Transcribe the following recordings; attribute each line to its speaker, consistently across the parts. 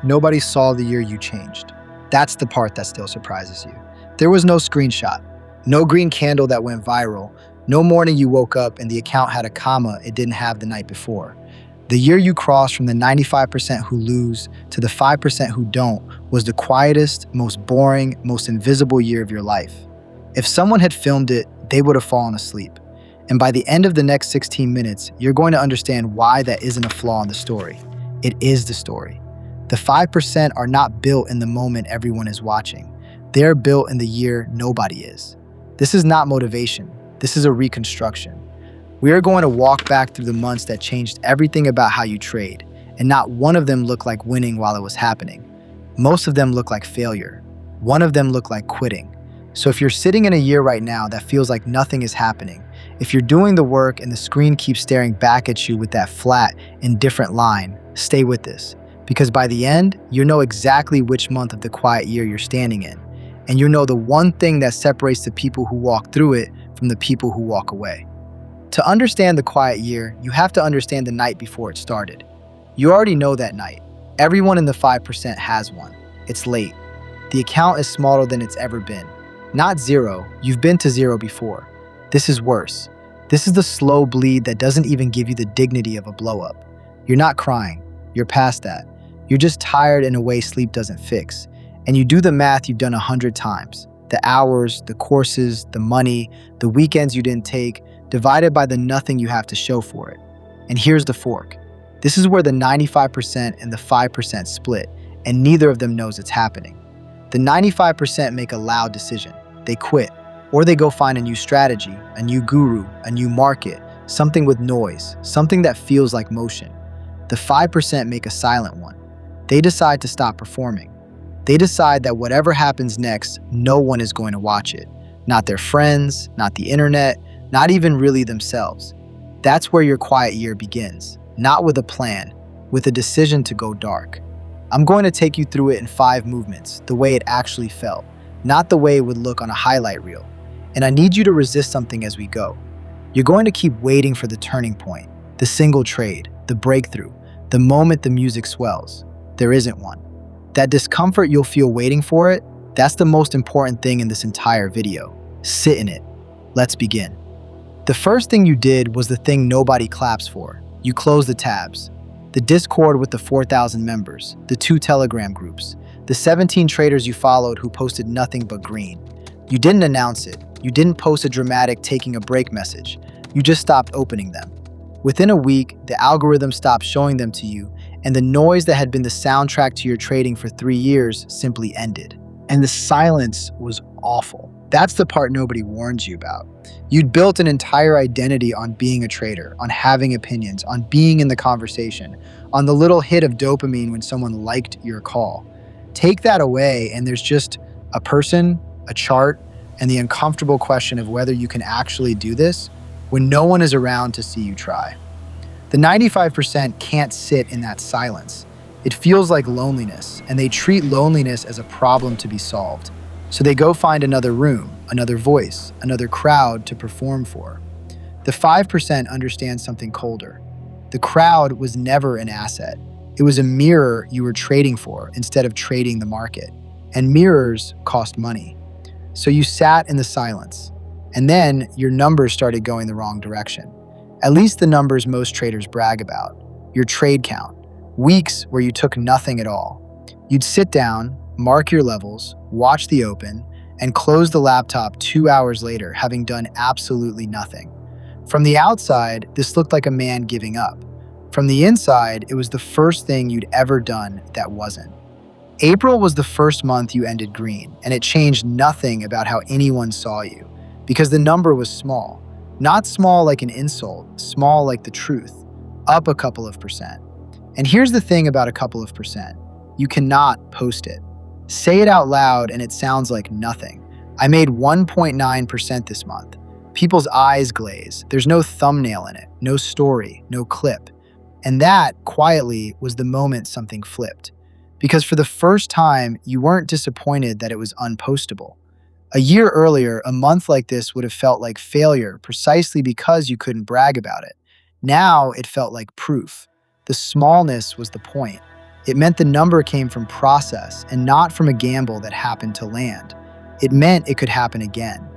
Speaker 1: Nobody saw the year you changed. That's the part that still surprises you. There was no screenshot, no green candle that went viral, no morning you woke up and the account had a comma it didn't have the night before. The year you crossed from the 95% who lose to the 5% who don't was the quietest, most boring, most invisible year of your life. If someone had filmed it, they would have fallen asleep. And by the end of the next 16 minutes, you're going to understand why that isn't a flaw in the story. It is the story. The 5% are not built in the moment everyone is watching. They're built in the year nobody is. This is not motivation. This is a reconstruction. We are going to walk back through the months that changed everything about how you trade, and not one of them looked like winning while it was happening. Most of them look like failure. One of them looked like quitting. So if you're sitting in a year right now that feels like nothing is happening, if you're doing the work and the screen keeps staring back at you with that flat, indifferent line, stay with this. Because by the end, you know exactly which month of the quiet year you're standing in. And you know the one thing that separates the people who walk through it from the people who walk away. To understand the quiet year, you have to understand the night before it started. You already know that night. Everyone in the 5% has one. It's late. The account is smaller than it's ever been. Not zero, you've been to zero before. This is worse. This is the slow bleed that doesn't even give you the dignity of a blow-up. You're not crying. You're past that. You're just tired in a way sleep doesn't fix. And you do the math you've done 100 times. The hours, the courses, the money, the weekends you didn't take, divided by the nothing you have to show for it. And here's the fork. This is where the 95% and the 5% split, and neither of them knows it's happening. The 95% make a loud decision. They quit, or they go find a new strategy, a new guru, a new market, something with noise, something that feels like motion. The 5% make a silent one. They decide to stop performing. They decide that whatever happens next, no one is going to watch it. Not their friends, not the internet, not even really themselves. That's where your quiet year begins. Not with a plan, with a decision to go dark. I'm going to take you through it in 5 movements, the way it actually felt, not the way it would look on a highlight reel. And I need you to resist something as we go. You're going to keep waiting for the turning point, the single trade, the breakthrough, the moment the music swells. There isn't one. That discomfort you'll feel waiting for it, that's the most important thing in this entire video. Sit in it. Let's begin. The first thing you did was the thing nobody claps for. You closed the tabs. The Discord with the 4,000 members, the 2 Telegram groups, the 17 traders you followed who posted nothing but green. You didn't announce it. You didn't post a dramatic taking a break message. You just stopped opening them. Within a week, the algorithm stopped showing them to you, and the noise that had been the soundtrack to your trading for 3 years simply ended. And the silence was awful. That's the part nobody warns you about. You'd built an entire identity on being a trader, on having opinions, on being in the conversation, on the little hit of dopamine when someone liked your call. Take that away and there's just a person, a chart, and the uncomfortable question of whether you can actually do this when no one is around to see you try. The 95% can't sit in that silence. It feels like loneliness, and they treat loneliness as a problem to be solved. So they go find another room, another voice, another crowd to perform for. The 5% understand something colder. The crowd was never an asset. It was a mirror you were trading for instead of trading the market. And mirrors cost money. So you sat in the silence. And then your numbers started going the wrong direction. At least the numbers most traders brag about. Your trade count. Weeks where you took nothing at all. You'd sit down, mark your levels, watch the open, and close the laptop 2 hours later, having done absolutely nothing. From the outside, this looked like a man giving up. From the inside, it was the first thing you'd ever done that wasn't. April was the first month you ended green, and it changed nothing about how anyone saw you, because the number was small. Not small like an insult, small like the truth, up a couple of percent. And here's the thing about a couple of percent. You cannot post it. Say it out loud and it sounds like nothing. I made 1.9% this month. People's eyes glaze. There's no thumbnail in it, no story, no clip. And that, quietly, was the moment something flipped. Because for the first time, you weren't disappointed that it was unpostable. A year earlier, a month like this would have felt like failure precisely because you couldn't brag about it. Now it felt like proof. The smallness was the point. It meant the number came from process and not from a gamble that happened to land. It meant it could happen again.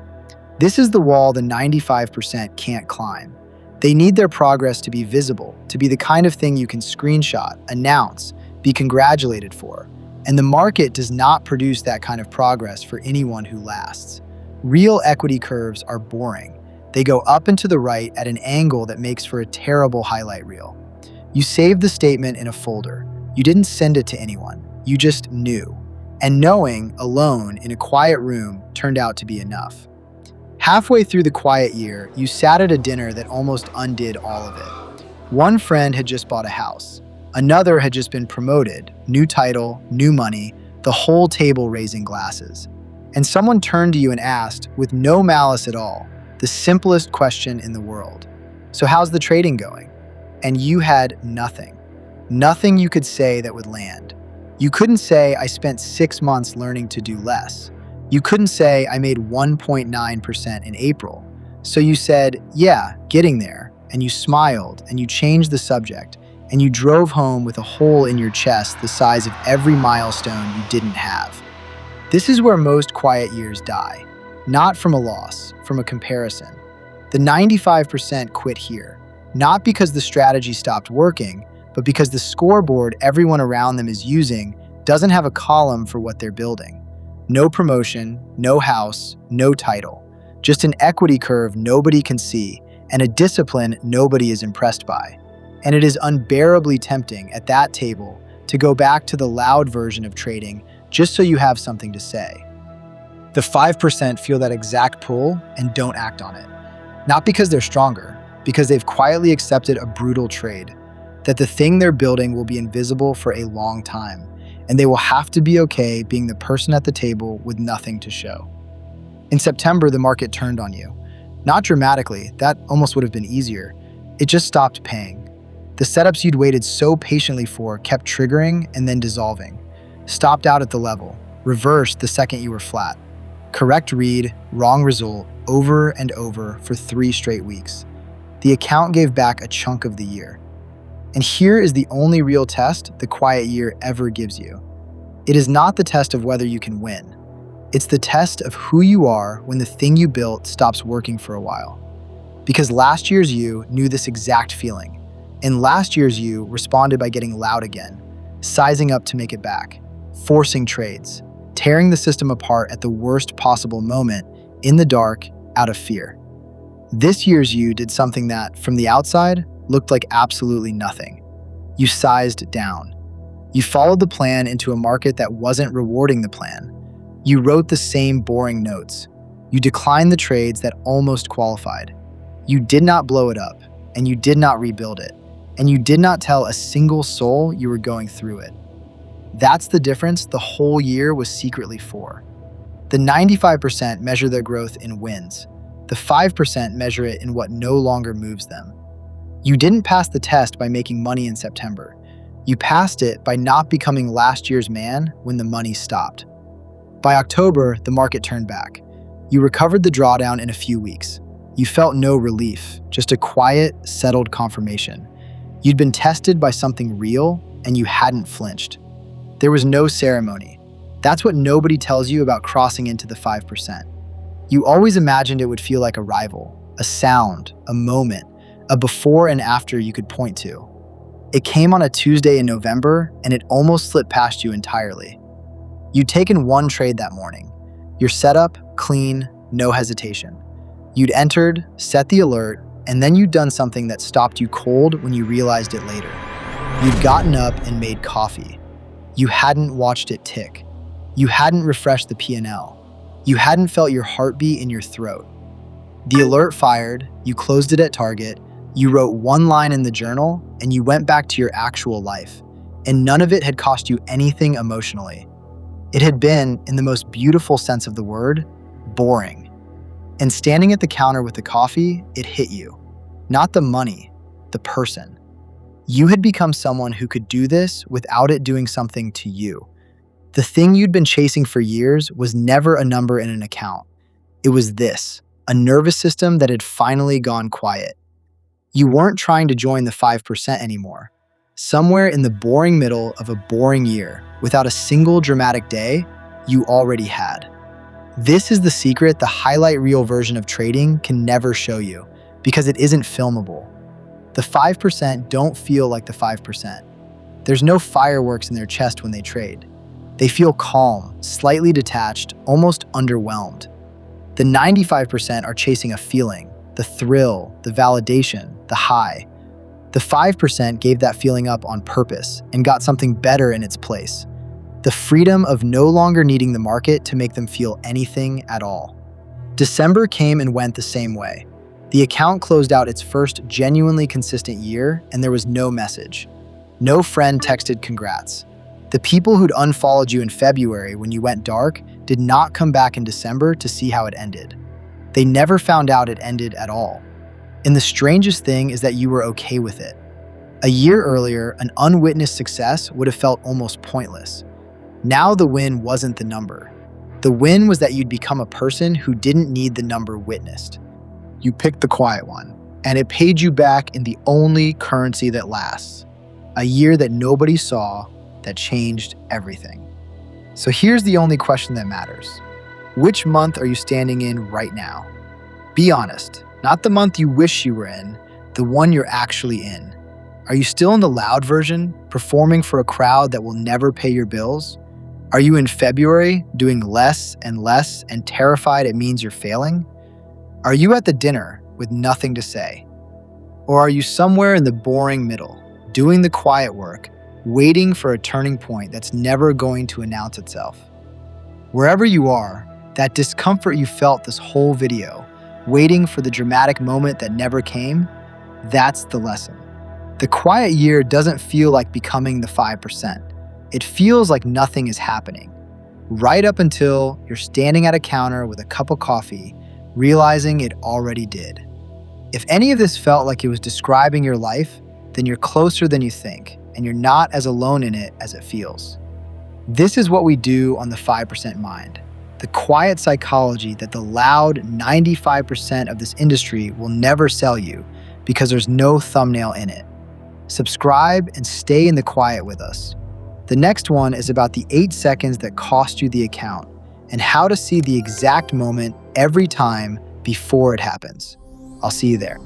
Speaker 1: This is the wall the 95% can't climb. They need their progress to be visible, to be the kind of thing you can screenshot, announce, be congratulated for. And the market does not produce that kind of progress for anyone who lasts. Real equity curves are boring. They go up and to the right at an angle that makes for a terrible highlight reel. You saved the statement in a folder. You didn't send it to anyone. You just knew. And knowing, alone, in a quiet room, turned out to be enough. Halfway through the quiet year, you sat at a dinner that almost undid all of it. One friend had just bought a house. Another had just been promoted, new title, new money, the whole table raising glasses. And someone turned to you and asked, with no malice at all, the simplest question in the world. So how's the trading going? And you had nothing. Nothing you could say that would land. You couldn't say, I spent 6 months learning to do less. You couldn't say, I made 1.9% in April. So you said, yeah, getting there. And you smiled, and you changed the subject, and you drove home with a hole in your chest the size of every milestone you didn't have. This is where most quiet years die. Not from a loss, from a comparison. The 95% quit here, not because the strategy stopped working, but because the scoreboard everyone around them is using doesn't have a column for what they're building. No promotion, no house, no title. Just an equity curve nobody can see and a discipline nobody is impressed by. And it is unbearably tempting at that table to go back to the loud version of trading just so you have something to say. The 5% feel that exact pull and don't act on it. Not because they're stronger, because they've quietly accepted a brutal trade, that the thing they're building will be invisible for a long time, and they will have to be okay being the person at the table with nothing to show. In September, the market turned on you. Not dramatically, that almost would have been easier. It just stopped paying. The setups you'd waited so patiently for kept triggering and then dissolving. Stopped out at the level, reversed the second you were flat. Correct read, wrong result, over and over for 3 straight weeks. The account gave back a chunk of the year. And here is the only real test the quiet year ever gives you. It is not the test of whether you can win. It's the test of who you are when the thing you built stops working for a while. Because last year's you knew this exact feeling. And last year's you responded by getting loud again, sizing up to make it back, forcing trades, tearing the system apart at the worst possible moment, in the dark, out of fear. This year's you did something that, from the outside, looked like absolutely nothing. You sized down. You followed the plan into a market that wasn't rewarding the plan. You wrote the same boring notes. You declined the trades that almost qualified. You did not blow it up, and you did not rebuild it, and you did not tell a single soul you were going through it. That's the difference the whole year was secretly for. The 95% measure their growth in wins. The 5% measure it in what no longer moves them. You didn't pass the test by making money in September. You passed it by not becoming last year's man when the money stopped. By October, the market turned back. You recovered the drawdown in a few weeks. You felt no relief, just a quiet, settled confirmation. You'd been tested by something real, and you hadn't flinched. There was no ceremony. That's what nobody tells you about crossing into the 5%. You always imagined it would feel like a rival, a sound, a moment, a before and after you could point to. It came on a Tuesday in November, and it almost slipped past you entirely. You'd taken one trade that morning. Your setup, clean, no hesitation. You'd entered, set the alert, and then you'd done something that stopped you cold when you realized it later. You'd gotten up and made coffee. You hadn't watched it tick. You hadn't refreshed the P&L. You hadn't felt your heartbeat in your throat. The alert fired, you closed it at target, you wrote one line in the journal, and you went back to your actual life. And none of it had cost you anything emotionally. It had been, in the most beautiful sense of the word, boring. And standing at the counter with the coffee, it hit you. Not the money, the person. You had become someone who could do this without it doing something to you. The thing you'd been chasing for years was never a number in an account. It was this, a nervous system that had finally gone quiet. You weren't trying to join the 5% anymore. Somewhere in the boring middle of a boring year, without a single dramatic day, you already had. This is the secret the highlight reel version of trading can never show you, because it isn't filmable. The 5% don't feel like the 5%. There's no fireworks in their chest when they trade. They feel calm, slightly detached, almost underwhelmed. The 95% are chasing a feeling, the thrill, the validation, the high. The 5% gave that feeling up on purpose and got something better in its place. The freedom of no longer needing the market to make them feel anything at all. December came and went the same way. The account closed out its first genuinely consistent year, and there was no message. No friend texted congrats. The people who'd unfollowed you in February when you went dark did not come back in December to see how it ended. They never found out it ended at all. And the strangest thing is that you were okay with it. A year earlier, an unwitnessed success would have felt almost pointless. Now the win wasn't the number. The win was that you'd become a person who didn't need the number witnessed. You picked the quiet one, and it paid you back in the only currency that lasts. A year that nobody saw, that changed everything. So here's the only question that matters. Which month are you standing in right now? Be honest, not the month you wish you were in, the one you're actually in. Are you still in the loud version, performing for a crowd that will never pay your bills? Are you in February, doing less and terrified it means you're failing? Are you at the dinner with nothing to say? Or are you somewhere in the boring middle, doing the quiet work, waiting for a turning point that's never going to announce itself? Wherever you are, that discomfort you felt this whole video, waiting for the dramatic moment that never came, that's the lesson. The quiet year doesn't feel like becoming the 5%. It feels like nothing is happening. Right up until you're standing at a counter with a cup of coffee, realizing it already did. If any of this felt like it was describing your life, then you're closer than you think, and you're not as alone in it as it feels. This is what we do on the 5% Mind. The quiet psychology that the loud 95% of this industry will never sell you because there's no thumbnail in it. Subscribe and stay in the quiet with us. The next one is about the 8 seconds that cost you the account and how to see the exact moment every time before it happens. I'll see you there.